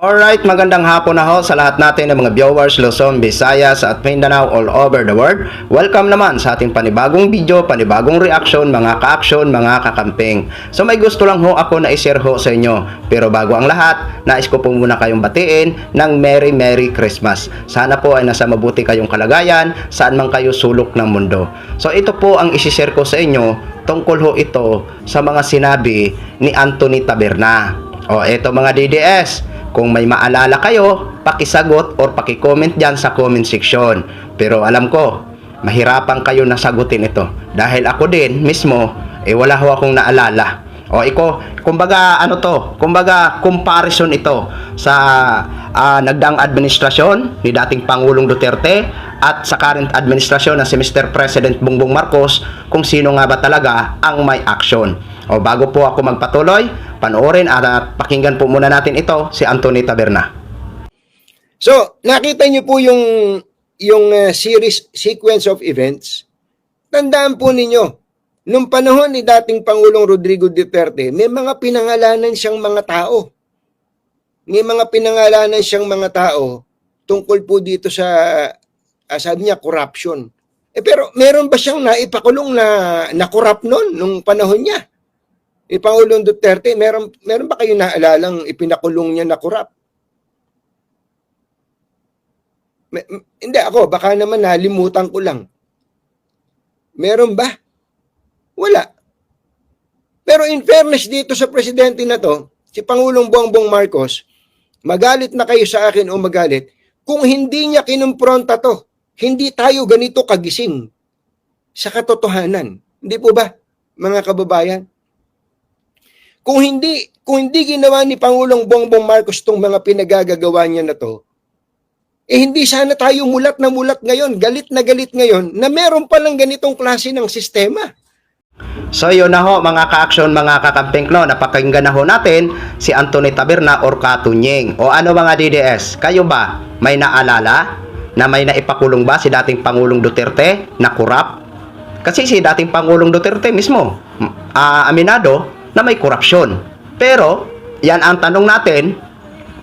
Alright, magandang hapon na ho sa lahat natin ng mga viewers Luzon, Visayas at Mindanao all over the world. Welcome naman sa ating panibagong video, panibagong reaction, mga ka-action, mga kakamping. So may gusto lang ho ako na i-share ho sa inyo. Pero bago ang lahat, nais ko po muna kayong batiin ng Merry Christmas. Sana po ay nasa mabuti kayong kalagayan, saan man kayo sulok ng mundo. So ito po ang isi-share ko sa inyo, tungkol ho ito sa mga sinabi ni Anthony Taberna. O ito mga DDS, kung may maalala kayo, pakisagot or paki-comment dyan sa comment section. Pero alam ko, mahirapan kayo na sagutin ito. Dahil ako din, mismo, wala ho akong naalala. O kumbaga comparison ito sa nagdaang administrasyon ni dating Pangulong Duterte at sa current administrasyon na si Mr. President Bongbong Marcos, kung sino nga ba talaga ang may action. O bago po ako magpatuloy, panoorin at pakinggan po muna natin ito si Anthony Taberna. So, nakita niyo po yung sequence of events. Tandaan po ninyo, nung panahon ni dating Pangulong Rodrigo Duterte, may mga pinangalanan siyang mga tao. May mga pinangalanan siyang mga tao tungkol po dito sa, sabi niya, corruption. Pero meron ba siyang naipakulong na corrupt noon, nung panahon niya? Pangulong Duterte, meron ba kayo naalalang ipinakulong niya na corrupt? Hindi ako, baka naman nalimutan ko lang. Meron ba? Wala. Pero in fairness dito sa presidente na to, si Pangulong Bongbong Marcos, magalit na kayo sa akin o magalit, kung hindi niya kinumpronta to, hindi tayo ganito kagising sa katotohanan. Hindi po ba, mga kababayan? Kung hindi ginawa ni Pangulong Bongbong Marcos tong mga pinagagagawa niya na to, hindi sana tayo mulat na mulat ngayon, galit na galit ngayon, na meron palang ganitong klase ng sistema. So yun na ho mga ka-action, mga kakamping, no, napakinggan na ho natin si Anthony Taberna or Katunying. O ano mga DDS, kayo ba may naalala na may naipakulong ba si dating Pangulong Duterte na corrupt? Kasi si dating Pangulong Duterte mismo, aminado na may korupsyon. Pero, yan ang tanong natin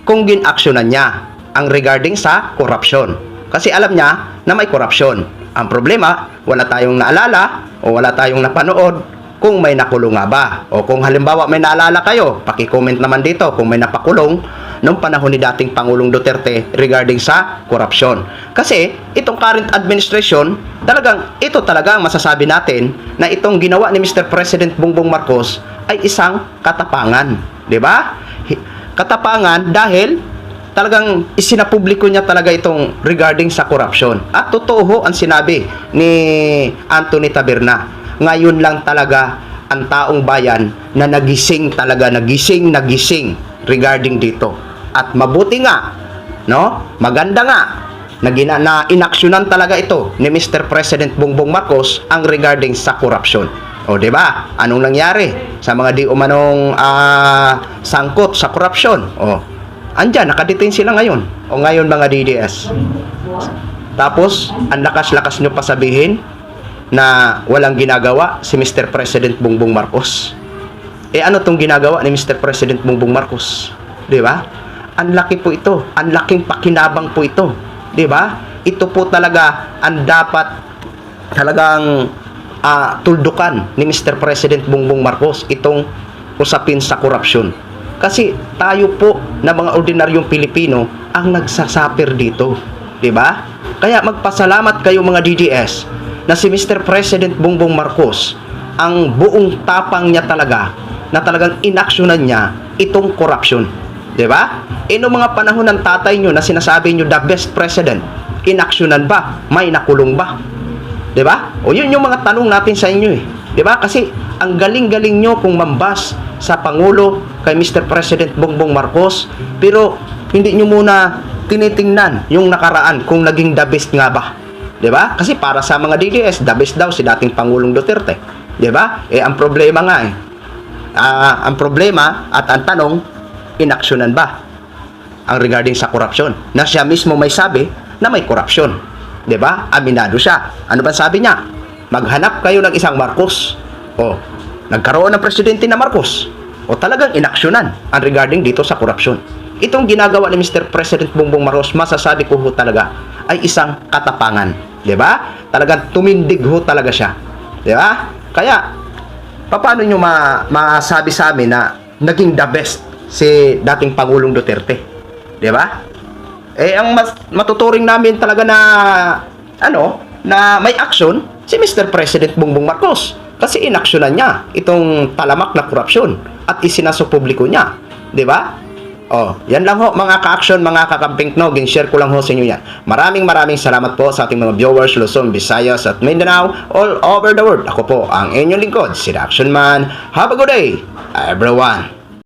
kung ginaksyonan niya ang regarding sa korupsyon. Kasi alam niya na may korupsyon. Ang problema, wala tayong naalala o wala tayong napanood kung may nakulong nga ba. O kung halimbawa may naalala kayo, paki-comment naman dito kung may napakulong noong panahon ni dating Pangulong Duterte regarding sa korupsyon. Kasi itong current administration, ito talaga ang masasabi natin na itong ginawa ni Mr. President Bongbong Marcos ay isang katapangan, 'di ba? Katapangan dahil talagang isinapubliko niya talaga itong regarding sa corruption. At totoo ho ang sinabi ni Anthony Taberna. Ngayon lang talaga ang taong bayan na nagising regarding dito. At mabuti nga, no? Maganda nga na inaksyonan talaga ito ni Mr. President Bongbong Marcos ang regarding sa corruption. O, di ba? Anong nangyari sa mga di umanong sangkot sa corruption? O, andyan, nakadetain sila ngayon. O ngayon mga DDS. Tapos, ang lakas-lakas nyo pa sabihin na walang ginagawa si Mr. President Bongbong Marcos. Ano tong ginagawa ni Mr. President Bongbong Marcos? Di ba? Ang laki po ito. Ang laking pakinabang po ito. Di ba? Ito po talaga ang dapat talagang tuldukan ni Mr. President Bongbong Marcos, itong usapin sa korupsyon. Kasi tayo po na mga ordinaryong Pilipino ang nagsasuffer dito, 'di ba? Kaya magpasalamat kayo mga DDS na si Mr. President Bongbong Marcos, ang buong tapang niya talaga na talagang inaksyonan niya itong korupsyon, 'di ba? Noong mga panahon ng tatay niyo na sinasabi niyo the best president, inaksyonan ba? May nakulong ba? 'Di ba? O yun yung mga tanong natin sa inyo eh. 'Di ba? Kasi ang galing-galing nyo kung mambas sa Pangulo kay Mr. President Bongbong Marcos, pero hindi nyo muna tinitingnan yung nakaraan kung naging the best nga ba. 'Di ba? Kasi para sa mga DDS, the best daw si dating Pangulong Duterte. 'Di ba? Ang problema nga ang problema at ang tanong, inaksyonan ba ang regarding sa korupsyon? Na siya mismo may sabi na may korupsyon. 'Di ba? Aminado siya. Ano ba sabi niya? Maghanap kayo ng isang Marcos. O, nagkaroon ng presidente na Marcos. O talagang inaksyonan ang regarding dito sa korupsyon. itong ginagawa ni Mr. President Bongbong Marcos, masasabi ko ho talaga, ay isang katapangan. Di ba? Talagang tumindig ho talaga siya. Di ba? Kaya, paano nyo masabi sa amin na naging the best si dating Pangulong Duterte? Di ba? Ang matuturing namin talaga na na may action si Mr. President Bongbong Marcos kasi inaksyonan niya itong talamak na korupsyon at isinaso publiko niya, 'di ba? Yan lang ho mga ka-action, mga kakamping noging share ko lang ho sa inyo yan. Maraming salamat po sa ating mga viewers Luzon, Visayas at Mindanao all over the world. Ako po ang inyong lingkod, si The Action Man. Have a good day, everyone.